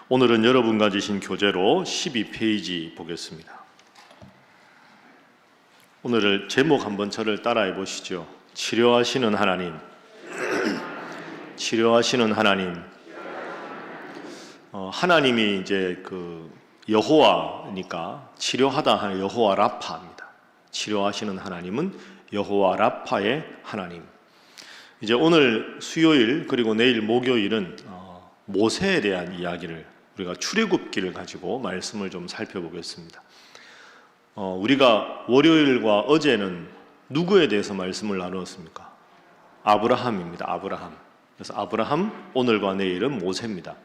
오늘은 여러분과 주신 교재로 12페이지 보겠습니다. 오늘 제목 한번 저를 따라해 보시죠. 치료하시는 하나님. 치료하시는 하나님. 하나님이 이제 여호와니까 치료하다 하는 여호와 라파입니다. 치료하시는 하나님은 여호와 라파의 하나님. 이제 오늘 수요일 그리고 내일 목요일은 모세에 대한 이야기를 우리가 출애굽기를 가지고 말씀을 좀 살펴보겠습니다. 우리가 월요일과 어제는 누구에 대해서 말씀을 나누었습니까? 아브라함입니다. 아브라함. 그래서 아브라함, 오늘과 내일은 모세입니다.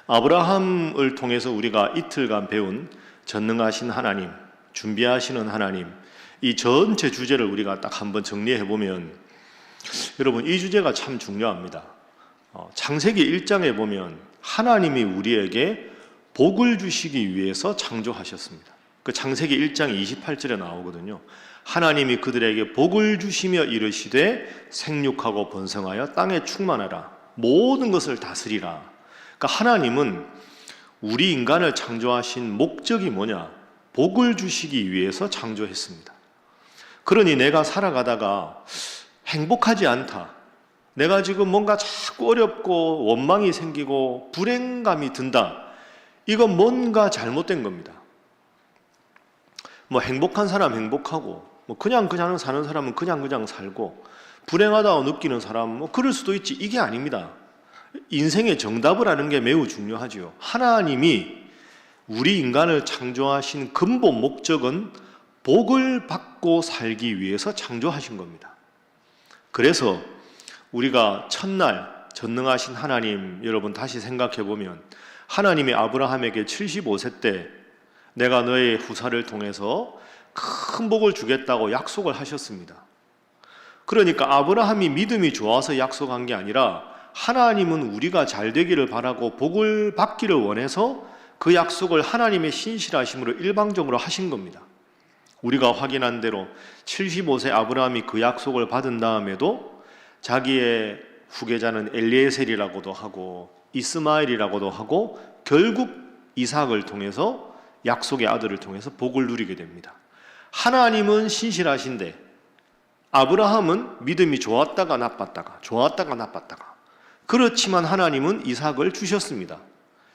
아브라함을 통해서 우리가 이틀간 배운 전능하신 하나님, 준비하시는 하나님, 이 전체 주제를 우리가 딱 한번 정리해 보면 여러분 이 주제가 참 중요합니다. 창세기 1장에 보면 하나님이 우리에게 복을 주시기 위해서 창조하셨습니다. 그 창세기 1장 28절에 나오거든요. 하나님이 그들에게 복을 주시며 이르시되 생육하고 번성하여 땅에 충만하라, 모든 것을 다스리라. 그러니까 하나님은 우리 인간을 창조하신 목적이 뭐냐? 복을 주시기 위해서 창조했습니다. 그러니 내가 살아가다가 행복하지 않다, 내가 지금 뭔가 자꾸 어렵고 원망이 생기고 불행감이 든다, 이건 뭔가 잘못된 겁니다. 행복한 사람 행복하고, 그냥 사는 사람은 그냥 살고, 불행하다고 느끼는 사람은 그럴 수도 있지, 이게 아닙니다. 인생의 정답을 아는 게 매우 중요하지요. 하나님이 우리 인간을 창조하신 근본 목적은 복을 받고 살기 위해서 창조하신 겁니다. 그래서 우리가 첫날 전능하신 하나님, 여러분 다시 생각해 보면 하나님이 아브라함에게 75세 때 내가 너의 후사를 통해서 큰 복을 주겠다고 약속을 하셨습니다. 그러니까 아브라함이 믿음이 좋아서 약속한 게 아니라 하나님은 우리가 잘 되기를 바라고 복을 받기를 원해서 그 약속을 하나님의 신실하심으로 일방적으로 하신 겁니다. 우리가 확인한 대로 75세 아브라함이 그 약속을 받은 다음에도 자기의 후계자는 엘리에셀이라고도 하고 이스마엘이라고도 하고 결국 이삭을 통해서 약속의 아들을 통해서 복을 누리게 됩니다. 하나님은 신실하신데 아브라함은 믿음이 좋았다가 나빴다가 그렇지만 하나님은 이삭을 주셨습니다.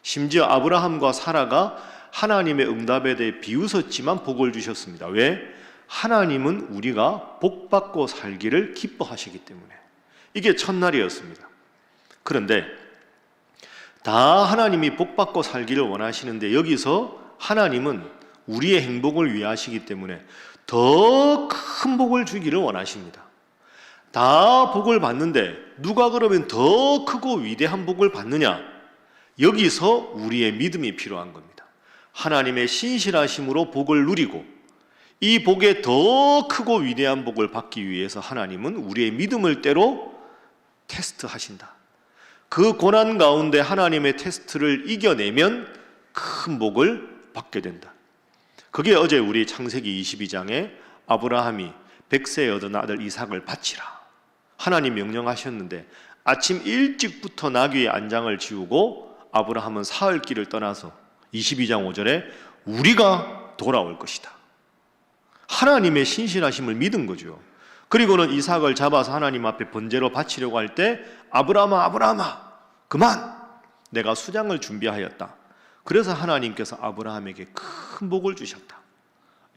심지어 아브라함과 사라가 하나님의 응답에 대해 비웃었지만 복을 주셨습니다. 왜? 하나님은 우리가 복받고 살기를 기뻐하시기 때문에. 이게 첫날이었습니다. 그런데 다 하나님이 복받고 살기를 원하시는데 여기서 하나님은 우리의 행복을 위하시기 때문에 더 큰 복을 주기를 원하십니다. 다 복을 받는데 누가 그러면 더 크고 위대한 복을 받느냐? 여기서 우리의 믿음이 필요한 겁니다. 하나님의 신실하심으로 복을 누리고 이 복에 더 크고 위대한 복을 받기 위해서 하나님은 우리의 믿음을 때로 테스트하신다. 그 고난 가운데 하나님의 테스트를 이겨내면 큰 복을 받게 된다. 그게 어제 우리 창세기 22장에 아브라함이 100세에 얻은 아들 이삭을 바치라 하나님 명령하셨는데 아침 일찍부터 나귀의 안장을 지우고 아브라함은 사흘 길을 떠나서 22장 5절에 우리가 돌아올 것이다. 하나님의 신실하심을 믿은 거죠. 그리고는 이삭을 잡아서 하나님 앞에 번제로 바치려고 할 때 아브라함아 그만, 내가 수장을 준비하였다. 그래서 하나님께서 아브라함에게 큰 복을 주셨다.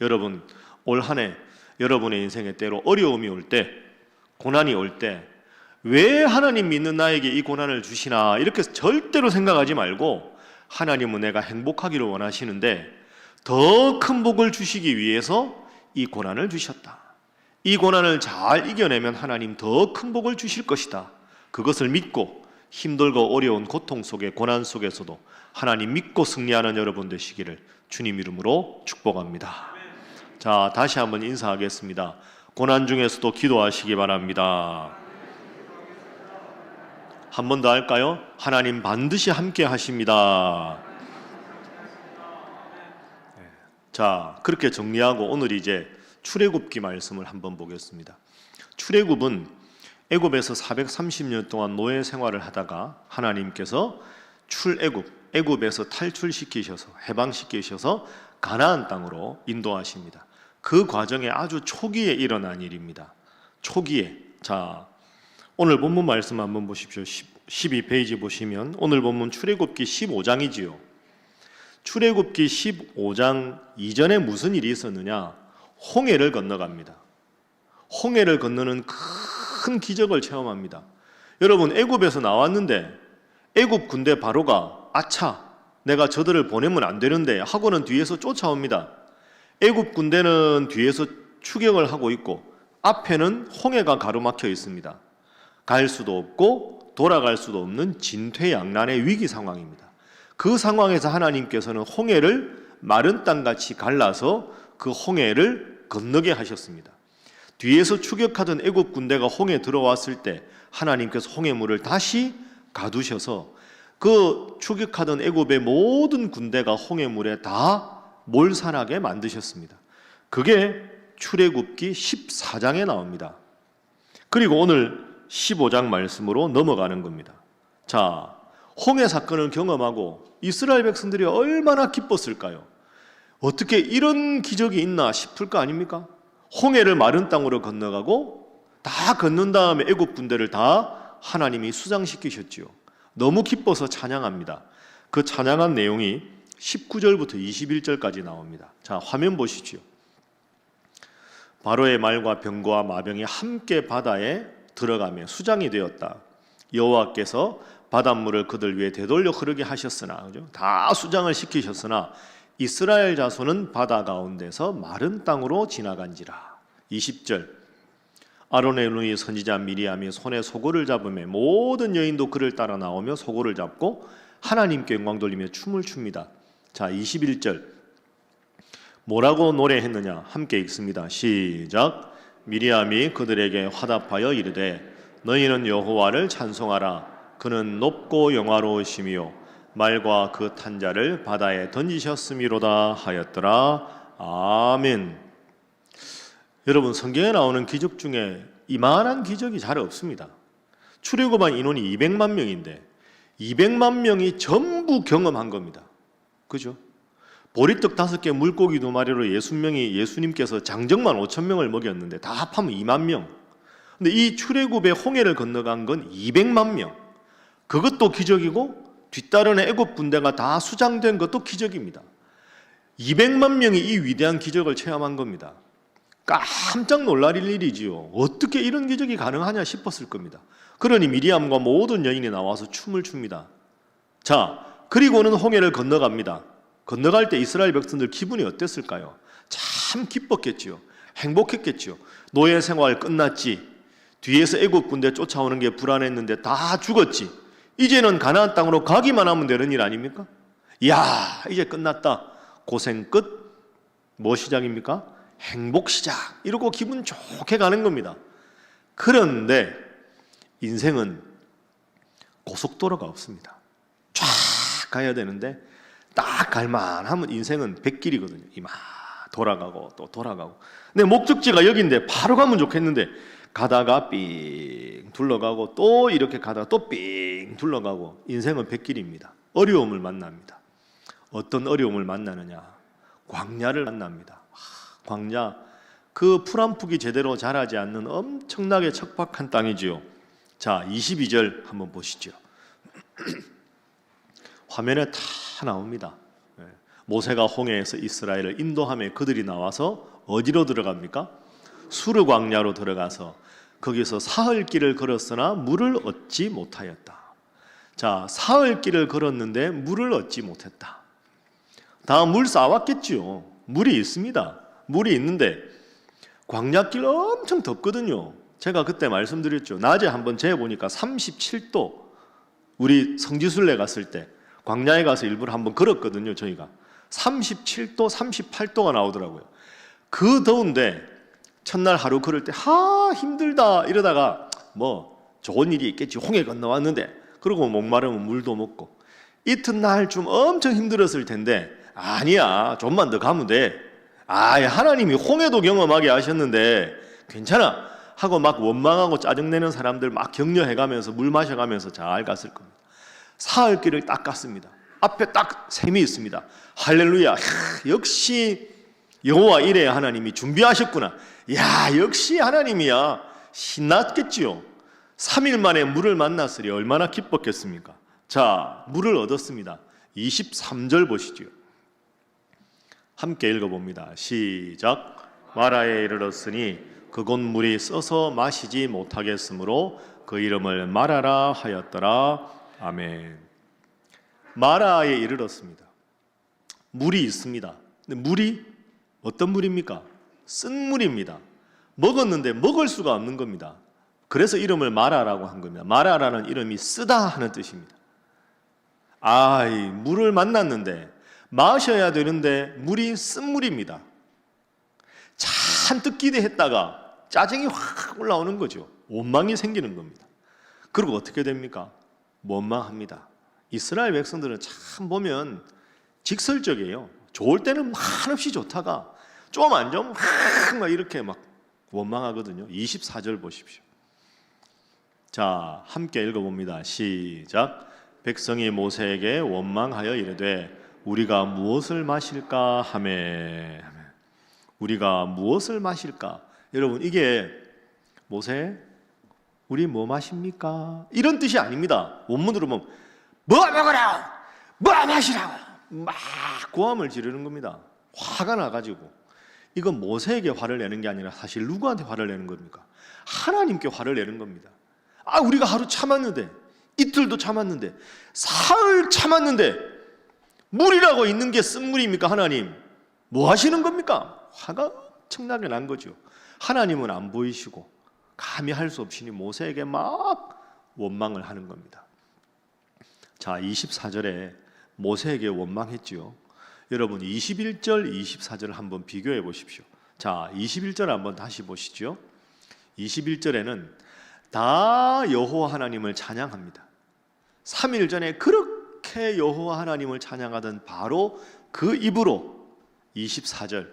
여러분 올 한 해 여러분의 인생에 때로 어려움이 올 때, 고난이 올 때 왜 하나님 믿는 나에게 이 고난을 주시나 이렇게 절대로 생각하지 말고 하나님은 내가 행복하기를 원하시는데 더 큰 복을 주시기 위해서 이 고난을 주셨다. 이 고난을 잘 이겨내면 하나님 더 큰 복을 주실 것이다. 그것을 믿고 힘들고 어려운 고통 속에 고난 속에서도 하나님 믿고 승리하는 여러분 되시기를 주님 이름으로 축복합니다. 자, 다시 한번 인사하겠습니다. 고난 중에서도 기도하시기 바랍니다. 한 번 더 할까요? 하나님 반드시 함께 하십니다. 자, 그렇게 정리하고 오늘 이제 출애굽기 말씀을 한번 보겠습니다. 출애굽은 애굽에서 430년 동안 노예 생활을 하다가 하나님께서 애굽에서 탈출시키셔서 해방시키셔서 가나안 땅으로 인도하십니다. 그 과정에 아주 초기에 일어난 일입니다. 초기에. 자, 오늘 본문 말씀 한번 보십시오. 12페이지 보시면 오늘 본문 출애굽기 15장이지요. 출애굽기 15장 이전에 무슨 일이 있었느냐? 홍해를 건너갑니다. 홍해를 건너는 큰 기적을 체험합니다. 여러분, 애굽에서 나왔는데 애굽 군대 바로가 아차, 내가 저들을 보내면 안 되는데 하고는 뒤에서 쫓아옵니다. 애굽 군대는 뒤에서 추격을 하고 있고 앞에는 홍해가 가로막혀 있습니다. 갈 수도 없고 돌아갈 수도 없는 진퇴양난의 위기 상황입니다. 그 상황에서 하나님께서는 홍해를 마른 땅같이 갈라서 그 홍해를 건너게 하셨습니다. 뒤에서 추격하던 애굽 군대가 홍해에 들어왔을 때 하나님께서 홍해물을 다시 가두셔서 그 추격하던 애굽의 모든 군대가 홍해물에 다 몰살하게 만드셨습니다. 그게 출애굽기 14장에 나옵니다. 그리고 오늘 15장 말씀으로 넘어가는 겁니다. 자, 홍해 사건을 경험하고 이스라엘 백성들이 얼마나 기뻤을까요? 어떻게 이런 기적이 있나 싶을 거 아닙니까? 홍해를 마른 땅으로 건너가고 다 건넌 다음에 애굽 군대를 다 하나님이 수장시키셨지요. 너무 기뻐서 찬양합니다. 그 찬양한 내용이 19절부터 21절까지 나옵니다. 자, 화면 보시죠. 바로의 말과 병거와 마병이 함께 바다에 들어가며 수장이 되었다. 여호와께서 바닷물을 그들 위에 되돌려 흐르게 하셨으나, 그죠? 다 수장을 시키셨으나 이스라엘 자손은 바다 가운데서 마른 땅으로 지나간지라. 20절. 아론의 누이 선지자 미리암이 손에 소고를 잡으며 모든 여인도 그를 따라 나오며 소고를 잡고 하나님께 영광 돌리며 춤을 춥니다. 자, 21절. 뭐라고 노래했느냐? 함께 읽습니다. 시작. 미리암이 그들에게 화답하여 이르되 너희는 여호와를 찬송하라. 그는 높고 영화로우시며 말과 그 탄자를 바다에 던지셨음이로다 하였더라. 아멘. 여러분, 성경에 나오는 기적 중에 이만한 기적이 잘 없습니다. 출애굽한 인원이 200만 명인데 200만 명이 전부 경험한 겁니다. 그죠? 보리떡 5개 물고기 2마리로 예수님께서 장정만 5천 명을 먹였는데 다 합하면 2만 명. 근데 이 출애굽의 홍해를 건너간 건 200만 명. 그것도 기적이고 뒤따르는 애굽 군대가 다 수장된 것도 기적입니다. 200만 명이 이 위대한 기적을 체험한 겁니다. 깜짝 놀랄 일이지요. 어떻게 이런 기적이 가능하냐 싶었을 겁니다. 그러니 미리암과 모든 여인이 나와서 춤을 춥니다. 자, 그리고는 홍해를 건너갑니다. 건너갈 때 이스라엘 백성들 기분이 어땠을까요? 참 기뻤겠지요. 행복했겠지요. 노예 생활 끝났지. 뒤에서 애굽 군대 쫓아오는 게 불안했는데 다 죽었지. 이제는 가나안 땅으로 가기만 하면 되는 일 아닙니까? 이야, 이제 끝났다. 고생 끝. 뭐 시작입니까? 행복 시작. 이러고 기분 좋게 가는 겁니다. 그런데 인생은 고속도로가 없습니다. 쫙 가야 되는데 딱 갈만하면 인생은 백길이거든요. 이마 돌아가고 또 돌아가고. 근데 목적지가 여기인데 바로 가면 좋겠는데 가다가 삥 둘러가고 또 이렇게 가다가 또 삥 둘러가고. 인생은 백길입니다. 어려움을 만납니다. 어떤 어려움을 만나느냐? 광야를 만납니다. 광야, 그 풀 한 푸기 제대로 자라지 않는 엄청나게 척박한 땅이지요. 자, 22절 한번 보시죠. 화면에 다 나옵니다. 모세가 홍해에서 이스라엘을 인도하며 그들이 나와서 어디로 들어갑니까? 수르 광야로 들어가서 거기서 사흘 길을 걸었으나 물을 얻지 못하였다. 자, 사흘 길을 걸었는데 물을 얻지 못했다. 다음 물 쌓았겠지요. 물이 있습니다. 물이 있는데 광야길 엄청 덥거든요. 제가 그때 말씀드렸죠. 낮에 한번 재보니까 37도. 우리 성지순례 갔을 때 광야에 가서 일부러 한번 걸었거든요. 저희가 37도, 38도가 나오더라고요. 그 더운데 첫날 하루 걸을 때 힘들다 이러다가 뭐 좋은 일이 있겠지. 홍해 건너왔는데 그러고 목마르면 물도 먹고. 이튿날 좀 엄청 힘들었을 텐데 아니야, 좀만 더 가면 돼. 하나님이 홍해도 경험하게 하셨는데 괜찮아 하고 막 원망하고 짜증내는 사람들 막 격려해가면서 물 마셔가면서 잘 갔을 겁니다. 사흘 길을 딱 갔습니다. 앞에 딱 샘이 있습니다. 할렐루야. 역시 여호와 이레의 하나님이 준비하셨구나. 야, 역시 하나님이야. 신났겠지요. 3일 만에 물을 만났으니 얼마나 기뻤겠습니까? 자, 물을 얻었습니다. 23절 보시죠. 함께 읽어봅니다. 시작. 마라에 이르렀으니 그곳 물이 써서 마시지 못하겠으므로 그 이름을 마라라 하였더라. 아멘. 마라에 이르렀습니다. 물이 있습니다. 근데 물이 어떤 물입니까? 쓴 물입니다. 먹었는데 먹을 수가 없는 겁니다. 그래서 이름을 마라라고 한 겁니다. 마라라는 이름이 쓰다 하는 뜻입니다. 이 물을 만났는데 마셔야 되는데 물이 쓴 물입니다. 잔뜩 기대했다가 짜증이 확 올라오는 거죠. 원망이 생기는 겁니다. 그리고 어떻게 됩니까? 원망합니다. 이스라엘 백성들은 참 보면 직설적이에요. 좋을 때는 한없이 좋다가 좀 안 좋으면 막 이렇게 막 원망하거든요. 24절 보십시오. 자, 함께 읽어봅니다. 시작. 백성이 모세에게 원망하여 이르되 우리가 무엇을 마실까 하매. 우리가 무엇을 마실까? 여러분, 이게 모세, 우리 뭐 마십니까? 이런 뜻이 아닙니다. 원문으로 보면 뭐 먹으라고, 뭐 마시라고 막 고함을 지르는 겁니다. 화가 나가지고. 이건 모세에게 화를 내는 게 아니라 사실 누구한테 화를 내는 겁니까? 하나님께 화를 내는 겁니다. 우리가 하루 참았는데, 이틀도 참았는데, 사흘 참았는데 물이라고 있는 게 쓴 물입니까? 하나님 뭐 하시는 겁니까? 화가 엄청나게 난 거죠. 하나님은 안 보이시고 감히 할 수 없으니 모세에게 막 원망을 하는 겁니다. 자, 24절에 모세에게 원망했지요. 여러분 21절, 24절을 한번 비교해 보십시오. 자, 21절 한번 다시 보시죠. 21절에는 다 여호와 하나님을 찬양합니다. 3일 전에 그렇게 여호와 하나님을 찬양하던 바로 그 입으로 24절,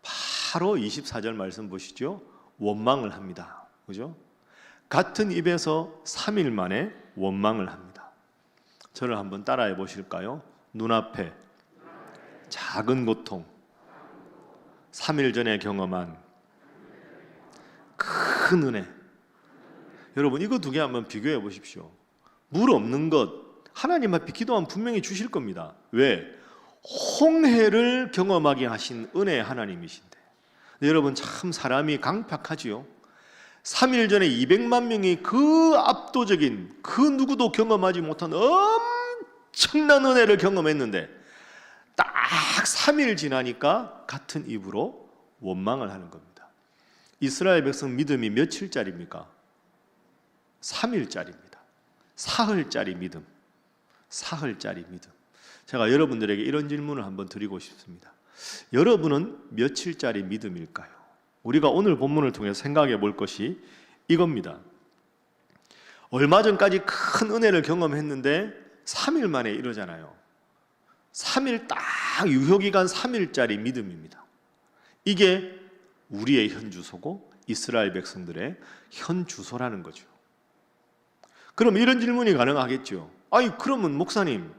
바로 24절 말씀 보시죠. 원망을 합니다. 그죠? 같은 입에서 3일 만에 원망을 합니다. 저를 한번 따라해 보실까요? 눈앞에 작은 고통, 3일 전에 경험한 큰 은혜. 여러분 이거 두 개 한번 비교해 보십시오. 물 없는 것 하나님 앞에 기도하면 분명히 주실 겁니다. 왜? 홍해를 경험하게 하신 은혜의 하나님이신데. 여러분 참 사람이 강팍하지요. 3일 전에 200만 명이 그 압도적인 그 누구도 경험하지 못한 엄청난 은혜를 경험했는데 딱 3일 지나니까 같은 입으로 원망을 하는 겁니다. 이스라엘 백성 믿음이 며칠짜리입니까? 3일짜리입니다. 사흘짜리 믿음. 사흘짜리 믿음. 제가 여러분들에게 이런 질문을 한번 드리고 싶습니다. 여러분은 며칠짜리 믿음일까요? 우리가 오늘 본문을 통해서 생각해 볼 것이 이겁니다. 얼마 전까지 큰 은혜를 경험했는데 3일 만에 이러잖아요. 3일 딱 유효기간 3일짜리 믿음입니다. 이게 우리의 현주소고 이스라엘 백성들의 현주소라는 거죠. 그럼 이런 질문이 가능하겠죠. 그러면 목사님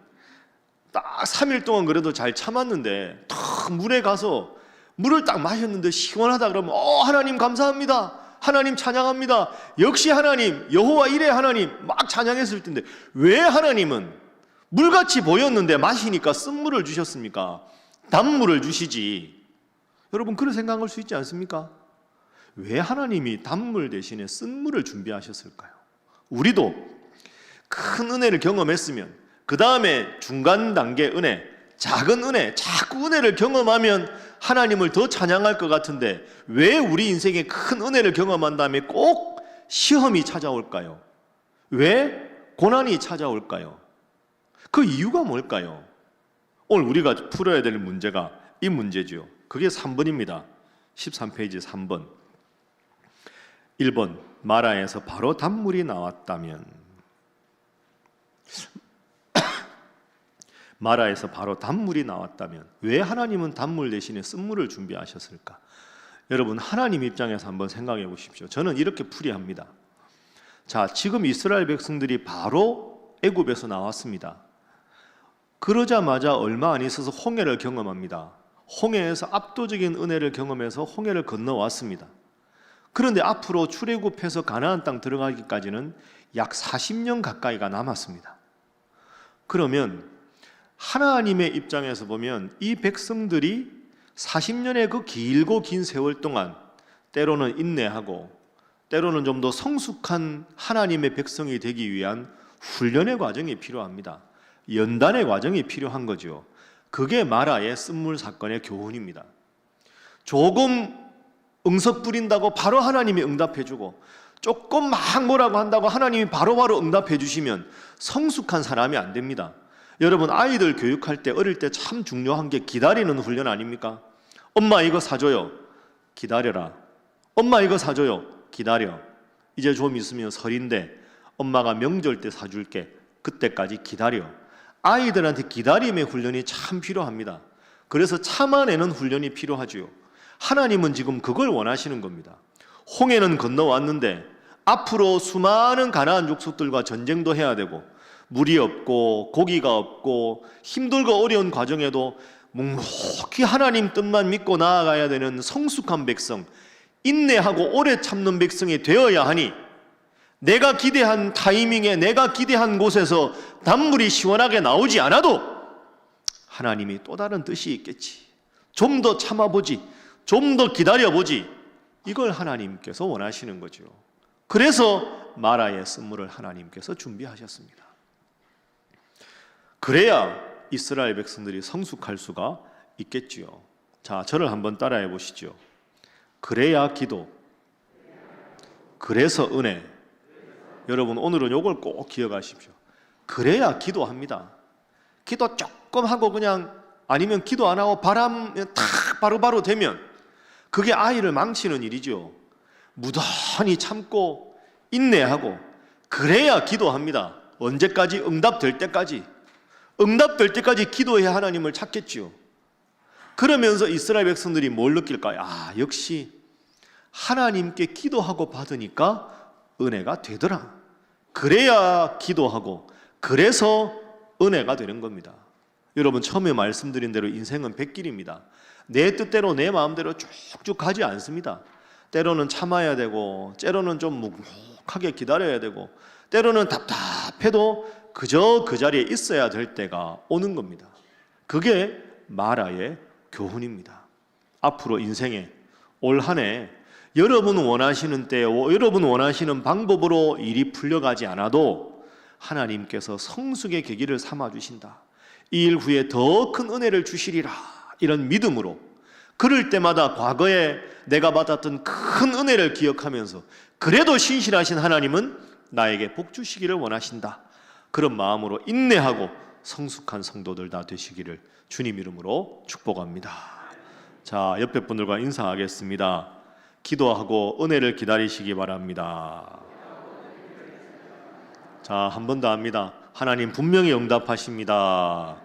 딱 3일 동안 그래도 잘 참았는데 탁 물에 가서 물을 딱 마셨는데 시원하다 그러면 하나님 감사합니다. 하나님 찬양합니다. 역시 하나님 여호와 이레 하나님 막 찬양했을 텐데 왜 하나님은 물같이 보였는데 마시니까 쓴물을 주셨습니까? 단물을 주시지. 여러분 그런 생각할 수 있지 않습니까? 왜 하나님이 단물 대신에 쓴물을 준비하셨을까요? 우리도 큰 은혜를 경험했으면 그 다음에 중간 단계 은혜, 작은 은혜, 자꾸 은혜를 경험하면 하나님을 더 찬양할 것 같은데 왜 우리 인생에 큰 은혜를 경험한 다음에 꼭 시험이 찾아올까요? 왜 고난이 찾아올까요? 그 이유가 뭘까요? 오늘 우리가 풀어야 될 문제가 이 문제죠. 그게 3번입니다. 13페이지 3번. 1번 마라에서 바로 단물이 나왔다면 마라에서 바로 단물이 나왔다면 왜 하나님은 단물 대신에 쓴물을 준비하셨을까? 여러분 하나님 입장에서 한번 생각해 보십시오. 저는 이렇게 풀이합니다. 자, 지금 이스라엘 백성들이 바로 애굽에서 나왔습니다. 그러자마자 얼마 안 있어서 홍해를 경험합니다. 홍해에서 압도적인 은혜를 경험해서 홍해를 건너왔습니다. 그런데 앞으로 출애굽해서 가나안 땅 들어가기까지는 약 40년 가까이가 남았습니다. 그러면 하나님의 입장에서 보면 이 백성들이 40년의 그 길고 긴 세월 동안 때로는 인내하고 때로는 좀 더 성숙한 하나님의 백성이 되기 위한 훈련의 과정이 필요합니다. 연단의 과정이 필요한 거죠. 그게 마라의 쓴물 사건의 교훈입니다. 조금 응석 부린다고 바로 하나님이 응답해주고 조금 막 뭐라고 한다고 하나님이 바로바로 응답해 주시면 성숙한 사람이 안 됩니다. 여러분, 아이들 교육할 때 어릴 때 참 중요한 게 기다리는 훈련 아닙니까? 엄마 이거 사줘요. 기다려라. 엄마 이거 사줘요. 기다려. 이제 좀 있으면 설인데 엄마가 명절 때 사줄게. 그때까지 기다려. 아이들한테 기다림의 훈련이 참 필요합니다. 그래서 참아내는 훈련이 필요하지요. 하나님은 지금 그걸 원하시는 겁니다. 홍해는 건너왔는데 앞으로 수많은 가나안 족속들과 전쟁도 해야 되고 물이 없고 고기가 없고 힘들고 어려운 과정에도 묵묵히 하나님 뜻만 믿고 나아가야 되는 성숙한 백성, 인내하고 오래 참는 백성이 되어야 하니 내가 기대한 타이밍에 내가 기대한 곳에서 단물이 시원하게 나오지 않아도 하나님이 또 다른 뜻이 있겠지. 좀 더 참아보지. 좀 더 기다려보지. 이걸 하나님께서 원하시는 거죠. 그래서 마라의 쓴물을 하나님께서 준비하셨습니다. 그래야 이스라엘 백성들이 성숙할 수가 있겠지요. 자, 저를 한번 따라해 보시죠. 그래야 기도, 그래서 은혜. 여러분, 오늘은 이걸 꼭 기억하십시오. 그래야 기도합니다. 기도 조금 하고 그냥 아니면 기도 안 하고 바람 탁 바로바로 되면 그게 아이를 망치는 일이죠. 무던히 참고 인내하고 그래야 기도합니다. 언제까지? 응답될 때까지. 응답될 때까지 기도해야 하나님을 찾겠지요. 그러면서 이스라엘 백성들이 뭘 느낄까요? 아, 역시 하나님께 기도하고 받으니까 은혜가 되더라. 그래야 기도하고 그래서 은혜가 되는 겁니다. 여러분, 처음에 말씀드린 대로 인생은 백길입니다. 내 뜻대로 내 마음대로 쭉쭉 가지 않습니다. 때로는 참아야 되고 때로는 좀 묵묵하게 기다려야 되고 때로는 답답해도 그저 그 자리에 있어야 될 때가 오는 겁니다. 그게 마라의 교훈입니다. 앞으로 인생에 올 한 해 여러분 원하시는 때 여러분 원하시는 방법으로 일이 풀려가지 않아도 하나님께서 성숙의 계기를 삼아 주신다. 이 일 후에 더 큰 은혜를 주시리라. 이런 믿음으로 그럴 때마다 과거에 내가 받았던 큰 은혜를 기억하면서 그래도 신실하신 하나님은 나에게 복 주시기를 원하신다. 그런 마음으로 인내하고 성숙한 성도들 다 되시기를 주님 이름으로 축복합니다. 자, 옆에 분들과 인사하겠습니다. 기도하고 은혜를 기다리시기 바랍니다. 자, 한 번 더 합니다. 하나님 분명히 응답하십니다.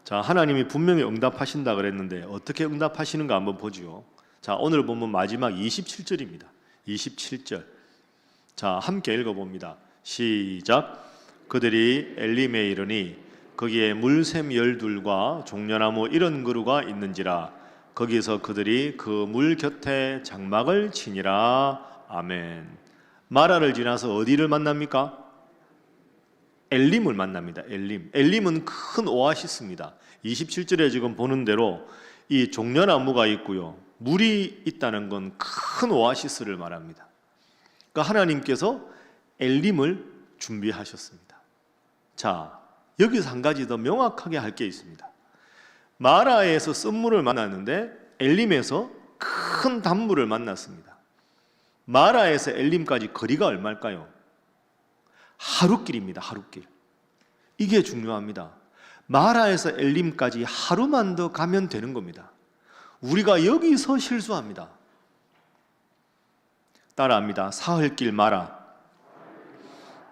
자, 하나님이 분명히 응답하신다 그랬는데 어떻게 응답하시는가 한번 보죠. 자, 오늘 보면 마지막 27절입니다. 27절. 자, 함께 읽어봅니다. 시작. 그들이 엘림에 이르니 거기에 물샘 12과 종려나무 70그루가 있는지라 거기서 그들이 그 물 곁에 장막을 치니라. 아멘. 마라를 지나서 어디를 만납니까? 엘림을 만납니다. 엘림. 엘림은 큰 오아시스입니다. 27절에 지금 보는 대로 이 종려나무가 있고요. 물이 있다는 건 큰 오아시스를 말합니다. 그러니까 하나님께서 엘림을 준비하셨습니다. 자, 여기서 한 가지 더 명확하게 할 게 있습니다. 마라에서 쓴물을 만났는데 엘림에서 큰 단물을 만났습니다. 마라에서 엘림까지 거리가 얼마일까요? 하루길입니다. 하루길. 이게 중요합니다. 마라에서 엘림까지 하루만 더 가면 되는 겁니다. 우리가 여기서 실수합니다. 따라합니다. 사흘길 마라,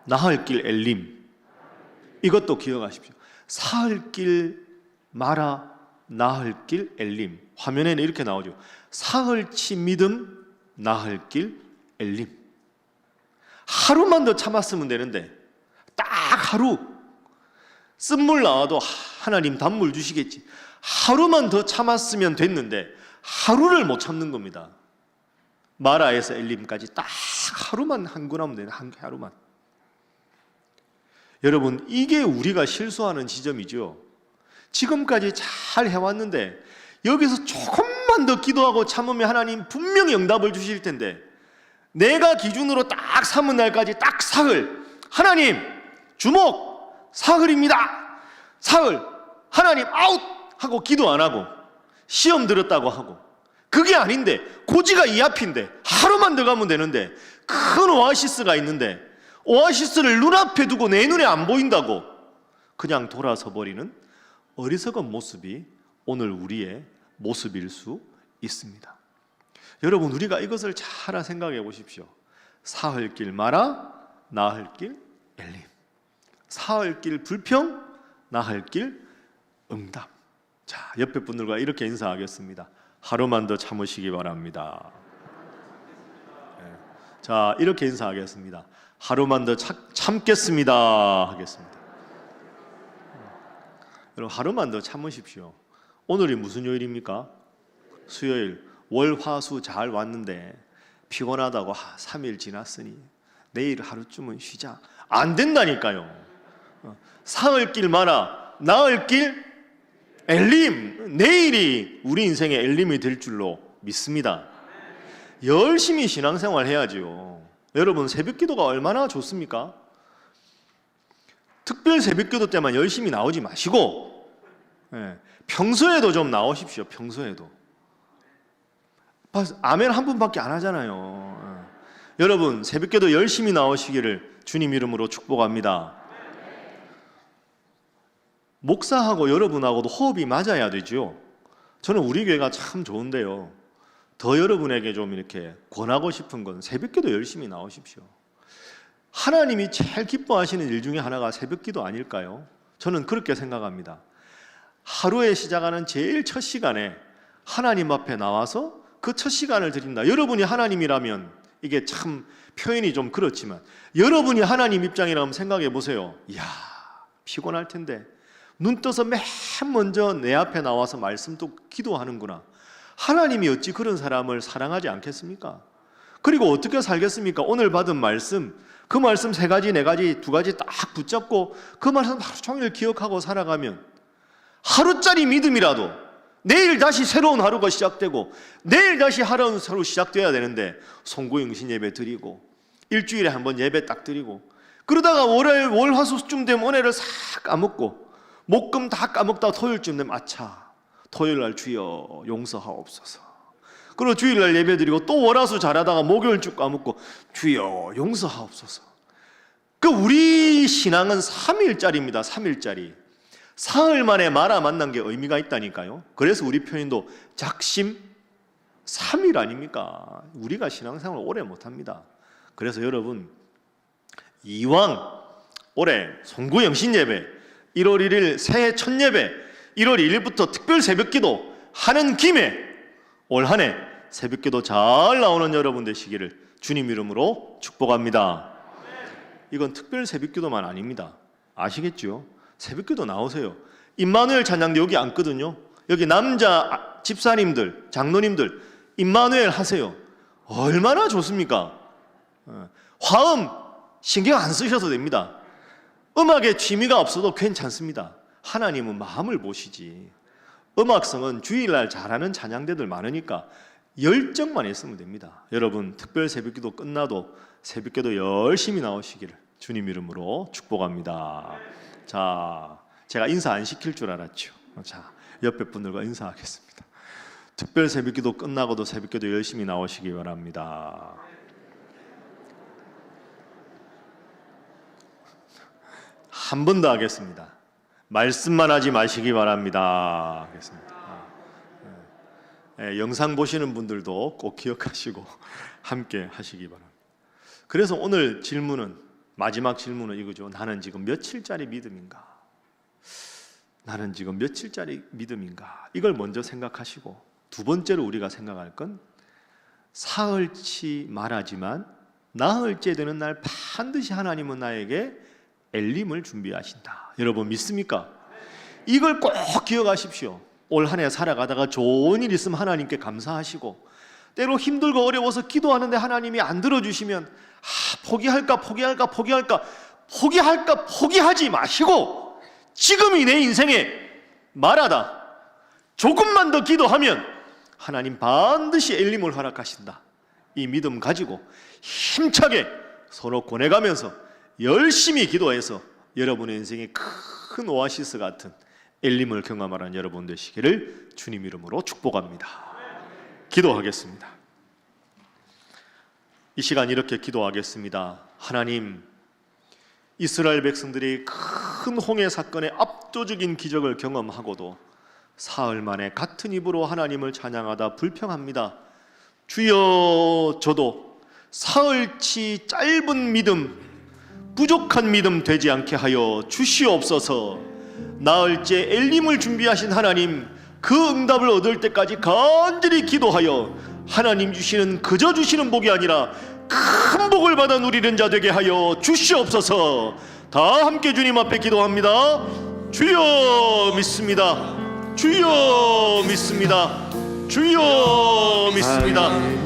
나흘길 엘림. 이것도 기억하십시오. 사흘길 마라, 나흘길 엘림. 화면에는 이렇게 나오죠. 사흘치 믿음, 나흘길 엘림. 하루만 더 참았으면 되는데 딱 하루, 쓴물 나와도 하나님 단물 주시겠지, 하루만 더 참았으면 됐는데 하루를 못 참는 겁니다. 마라에서 엘림까지 딱 하루만 한군하면 되는, 하루만. 여러분, 이게 우리가 실수하는 지점이죠. 지금까지 잘 해왔는데 여기서 조금만 더 기도하고 참으면 하나님 분명히 응답을 주실 텐데, 내가 기준으로 딱 삼은 날까지 딱 사흘, 하나님 주목 사흘입니다, 사흘, 하나님 아웃 하고 기도 안 하고 시험 들었다고 하고, 그게 아닌데 고지가 이 앞인데 하루만 더 가면 되는데, 큰 오아시스가 있는데 오아시스를 눈앞에 두고 내 눈에 안 보인다고 그냥 돌아서 버리는 어리석은 모습이 오늘 우리의 모습일 수 있습니다. 여러분, 우리가 이것을 잘 생각해 보십시오. 사흘 길 마라, 나흘 길 엘림. 사흘 길 불평, 나흘 길 응답. 자, 옆에 분들과 이렇게 인사하겠습니다. 하루만 더 참으시기 바랍니다. 네. 자, 이렇게 인사하겠습니다. 하루만 더 참겠습니다 하겠습니다. 여러분, 하루만 더 참으십시오. 오늘이 무슨 요일입니까? 수요일. 월, 화, 수 잘 왔는데 피곤하다고 3일 지났으니 내일 하루쯤은 쉬자. 안 된다니까요. 사흘 길 마라, 나흘 길 엘림. 내일이 우리 인생의 엘림이 될 줄로 믿습니다. 열심히 신앙생활 해야지요. 여러분, 새벽기도가 얼마나 좋습니까? 특별 새벽기도 때만 열심히 나오지 마시고 평소에도 좀 나오십시오. 평소에도. 아멘 한 분밖에 안 하잖아요. 여러분, 새벽기도 열심히 나오시기를 주님 이름으로 축복합니다. 목사하고 여러분하고도 호흡이 맞아야 되죠. 저는 우리 교회가 참 좋은데요, 더 여러분에게 좀 이렇게 권하고 싶은 건 새벽기도 열심히 나오십시오. 하나님이 제일 기뻐하시는 일 중에 하나가 새벽기도 아닐까요? 저는 그렇게 생각합니다. 하루에 시작하는 제일 첫 시간에 하나님 앞에 나와서 그 첫 시간을 드린다. 여러분이 하나님이라면, 이게 참 표현이 좀 그렇지만 여러분이 하나님 입장이라면 생각해 보세요. 이야, 피곤할 텐데 눈 떠서 맨 먼저 내 앞에 나와서 말씀 또 기도하는구나. 하나님이 어찌 그런 사람을 사랑하지 않겠습니까? 그리고 어떻게 살겠습니까? 오늘 받은 말씀, 그 말씀 3가지, 4가지, 2가지 딱 붙잡고 그 말씀 하루 종일 기억하고 살아가면 하루짜리 믿음이라도 내일 다시 새로운 하루가 시작되고 내일 다시 하루 시작돼야 되는데, 송구영신 예배 드리고 일주일에 한 번 예배 딱 드리고, 그러다가 월, 화, 수쯤 되면 은혜를 싹 까먹고 목금 다 까먹다 토요일쯤 되면 아차, 토요일날 주여 용서하옵소서. 그리고 주일날 예배 드리고 또 월화수 잘하다가 목요일 쭉 까먹고 주여 용서하옵소서. 그 우리 신앙은 3일짜리입니다. 3일짜리. 사흘 만에 마라 만난 게 의미가 있다니까요. 그래서 우리 표현도 작심 3일 아닙니까? 우리가 신앙생활을 오래 못합니다. 그래서 여러분, 이왕 올해 송구영신 예배 1월 1일 새해 첫 예배 1월 1일부터 특별 새벽기도 하는 김에 올 한 해 새벽기도 잘 나오는 여러분 되시기를 주님 이름으로 축복합니다. 이건 특별 새벽기도만 아닙니다. 아시겠죠? 새벽기도 나오세요. 임마누엘 찬양도 여기 앉거든요. 여기 남자 집사님들, 장로님들 임마누엘 하세요. 얼마나 좋습니까? 화음 신경 안 쓰셔도 됩니다. 음악에 취미가 없어도 괜찮습니다. 하나님은 마음을 보시지. 음악성은 주일날 잘하는 찬양대들 많으니까 열정만 있으면 됩니다. 여러분, 특별 새벽기도 끝나도 새벽기도 열심히 나오시기를 주님 이름으로 축복합니다. 자, 제가 인사 안 시킬 줄 알았죠. 자, 옆에 분들과 인사하겠습니다. 특별 새벽기도 끝나고도 새벽기도 열심히 나오시기 바랍니다. 한 번 더 하겠습니다. 말씀만 하지 마시기 바랍니다. 하겠습니다. 영상 보시는 분들도 꼭 기억하시고 함께 하시기 바랍니다. 그래서 오늘 질문은, 마지막 질문은 이거죠. 나는 지금 며칠짜리 믿음인가? 나는 지금 며칠짜리 믿음인가? 이걸 먼저 생각하시고, 두 번째로 우리가 생각할 건 사흘치 말하지만 나흘째 되는 날 반드시 하나님은 나에게 엘림을 준비하신다. 여러분 믿습니까? 이걸 꼭 기억하십시오. 올 한 해 살아가다가 좋은 일 있으면 하나님께 감사하시고, 때로 힘들고 어려워서 기도하는데 하나님이 안 들어주시면 포기할까 포기하지 마시고, 지금이 내 인생의 말하다 조금만 더 기도하면 하나님 반드시 엘림을 허락하신다. 이 믿음 가지고 힘차게 서로 권해가면서 열심히 기도해서 여러분의 인생에 큰 오아시스 같은 엘림을 경험하는 여러분 되시기를 주님 이름으로 축복합니다. 기도하겠습니다. 이 시간 이렇게 기도하겠습니다. 하나님, 이스라엘 백성들이 큰 홍해 사건의 압도적인 기적을 경험하고도 사흘 만에 같은 입으로 하나님을 찬양하다 불평합니다. 주여, 저도 사흘치 짧은 믿음, 부족한 믿음 되지 않게 하여 주시옵소서. 나흘째 엘림을 준비하신 하나님, 그 응답을 얻을 때까지 간절히 기도하여 하나님 주시는, 그저 주시는 복이 아니라 큰 복을 받아 누리는 자 되게 하여 주시옵소서. 다 함께 주님 앞에 기도합니다. 주여 믿습니다. 주여 믿습니다. 주여 믿습니다.